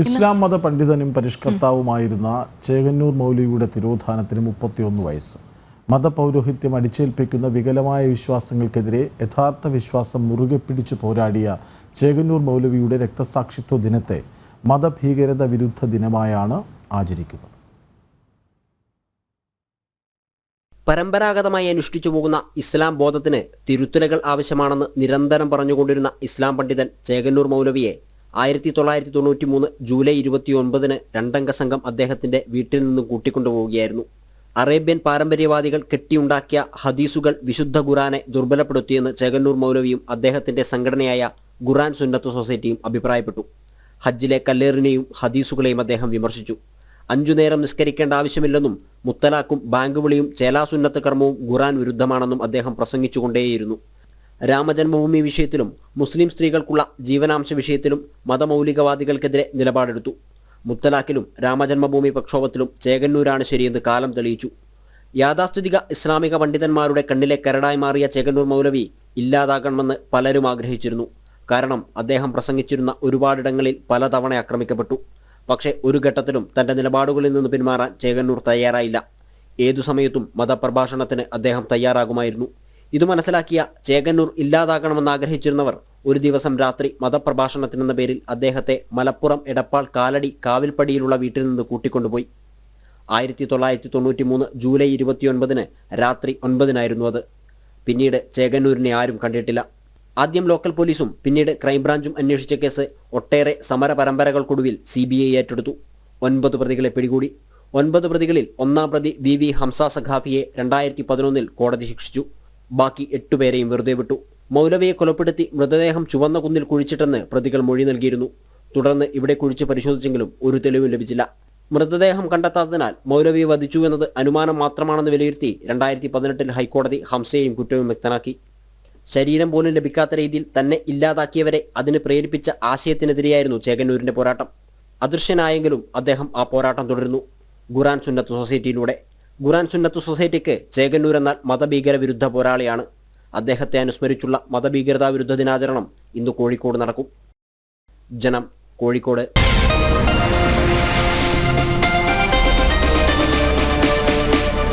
ഇസ്ലാം മത പണ്ഡിതനും പരിഷ്കർത്താവുമായിരുന്ന ചേകന്നൂർ മൗലവിയുടെ തിരോധാനത്തിന് 31 വയസ്സ്. മതപൗരോഹിത്യം അടിച്ചേൽപ്പിക്കുന്ന വികലമായ വിശ്വാസങ്ങൾക്കെതിരെ യഥാർത്ഥ വിശ്വാസം മുറുകെ പിടിച്ചു പോരാടിയ ചേകന്നൂർ മൗലവിയുടെ രക്തസാക്ഷിത്വ ദിനത്തെ മതഭീകരത വിരുദ്ധ ദിനമായാണ് ആചരിക്കുന്നത്. പരമ്പരാഗതമായി അനുഷ്ഠിച്ചു പോകുന്ന ഇസ്ലാം ബോധത്തിന് തിരുത്തലുകൾ ആവശ്യമാണെന്ന് നിരന്തരം പറഞ്ഞുകൊണ്ടിരുന്ന ഇസ്ലാം പണ്ഡിതൻ ചേകന്നൂർ മൗലവിയെ 1993 ജൂലൈ 29 രണ്ടംഗ സംഘം അദ്ദേഹത്തിന്റെ വീട്ടിൽ നിന്നും കൂട്ടിക്കൊണ്ടുപോവുകയായിരുന്നു. അറേബ്യൻ പാരമ്പര്യവാദികൾ കെട്ടിയുണ്ടാക്കിയ ഹദീസുകൾ വിശുദ്ധ ഖുറാനെ ദുർബലപ്പെടുത്തിയെന്ന് ചേകന്നൂർ മൗലവിയും അദ്ദേഹത്തിന്റെ സംഘടനയായ ഖുറാൻ സുന്നത്ത് സൊസൈറ്റിയും അഭിപ്രായപ്പെട്ടു. ഹജ്ജിലെ കല്ലേറിനെയും ഹദീസുകളെയും അദ്ദേഹം വിമർശിച്ചു. 5 നേരം നിസ്കരിക്കേണ്ട ആവശ്യമില്ലെന്നും മുത്തലാഖും ബാങ്ക് വിളിയും ചേലാസുന്നത്ത് കർമ്മവും ഖുറാൻ വിരുദ്ധമാണെന്നും അദ്ദേഹം പ്രസംഗിച്ചുകൊണ്ടേയിരുന്നു. രാമജന്മഭൂമി വിഷയത്തിലും മുസ്ലിം സ്ത്രീകൾക്കുള്ള ജീവനാംശ വിഷയത്തിലും മതമൗലികവാദികൾക്കെതിരെ നിലപാടെടുത്തു. മുത്തലാഖിലും രാമജന്മഭൂമി പ്രക്ഷോഭത്തിലും ചേകന്നൂരാണ് ശരിയെന്ന് കാലം തെളിയിച്ചു. യാഥാസ്ഥിതിക ഇസ്ലാമിക പണ്ഡിതന്മാരുടെ കണ്ണിലെ കരടായി മാറിയ ചേകന്നൂർ മൗലവി ഇല്ലാതാകണമെന്ന് പലരും ആഗ്രഹിച്ചിരുന്നു. കാരണം അദ്ദേഹം പ്രസംഗിച്ചിരുന്ന ഒരുപാടിടങ്ങളിൽ പലതവണ ആക്രമിക്കപ്പെട്ടു. പക്ഷേ ഒരു ഘട്ടത്തിലും തന്റെ നിലപാടുകളിൽ നിന്ന് പിന്മാറാൻ ചേകന്നൂർ തയ്യാറായില്ല. ഏതു സമയത്തും മതപ്രഭാഷണത്തിന് അദ്ദേഹം തയ്യാറാകുമായിരുന്നു. ഇത് മനസ്സിലാക്കിയ ചേകന്നൂർ ഇല്ലാതാകണമെന്ന് ആഗ്രഹിച്ചിരുന്നവർ ഒരു ദിവസം രാത്രി മതപ്രഭാഷണത്തിനെന്ന പേരിൽ അദ്ദേഹത്തെ മലപ്പുറം എടപ്പാൾ കാലടി കാവിൽപ്പടിയിലുള്ള വീട്ടിൽ നിന്ന് കൂട്ടിക്കൊണ്ടുപോയി. 1993 ജൂലൈ 29 രാത്രി 9 അത്. പിന്നീട് ചേകന്നൂരിനെ ആരും കണ്ടിട്ടില്ല. ആദ്യം ലോക്കൽ പോലീസും പിന്നീട് ക്രൈംബ്രാഞ്ചും അന്വേഷിച്ച കേസ് ഒട്ടേറെ സമര പരമ്പരകൾക്കൊടുവിൽ CBI ഏറ്റെടുത്തു. 9 പ്രതികളെ പിടികൂടി. 9 പ്രതികളിൽ 1-ാം പ്രതി VV ഹംസ സഖാഫിയെ 2011 കോടതി ശിക്ഷിച്ചു. ബാക്കി 8 പേരെയും വെറുതെ വിട്ടു. മൗലവിയെ കൊലപ്പെടുത്തി മൃതദേഹം ചുവന്ന കുന്നിൽ കുഴിച്ചിട്ടെന്ന് പ്രതികൾ മൊഴി നൽകിയിരുന്നു. തുടർന്ന് ഇവിടെ കുഴിച്ച് പരിശോധിച്ചെങ്കിലും ഒരു തെളിവും ലഭിച്ചില്ല. മൃതദേഹം കണ്ടെത്താത്തതിനാൽ മൗലവിയെ വധിച്ചു എന്നത് അനുമാനം മാത്രമാണെന്ന് വിലയിരുത്തി 2018 ഹൈക്കോടതി ഹംസയെയും കുറ്റവിമുക്തനാക്കി. ശരീരം പോലും ലഭിക്കാത്ത രീതിയിൽ തന്നെ ഇല്ലാതാക്കിയവരെ അതിന് പ്രേരിപ്പിച്ച ആശയത്തിനെതിരെയായിരുന്നു ചേകന്നൂരിന്റെ പോരാട്ടം. അദൃശ്യനായെങ്കിലും അദ്ദേഹം ആ പോരാട്ടം തുടരുന്നു. ഖുറാൻ സുന്നത്ത് സൊസൈറ്റിയിലൂടെ. ഖുറാൻ സുന്നത്ത് സൊസൈറ്റിക്ക് ചേകന്നൂർ എന്നാൽ മതഭീകര വിരുദ്ധ പോരാളിയാണ്. അദ്ദേഹത്തെ അനുസ്മരിച്ചുള്ള മതഭീകരതാ വിരുദ്ധ ദിനാചരണം ഇന്ന് കോഴിക്കോട് നടക്കും. ജനം, കോഴിക്കോട്.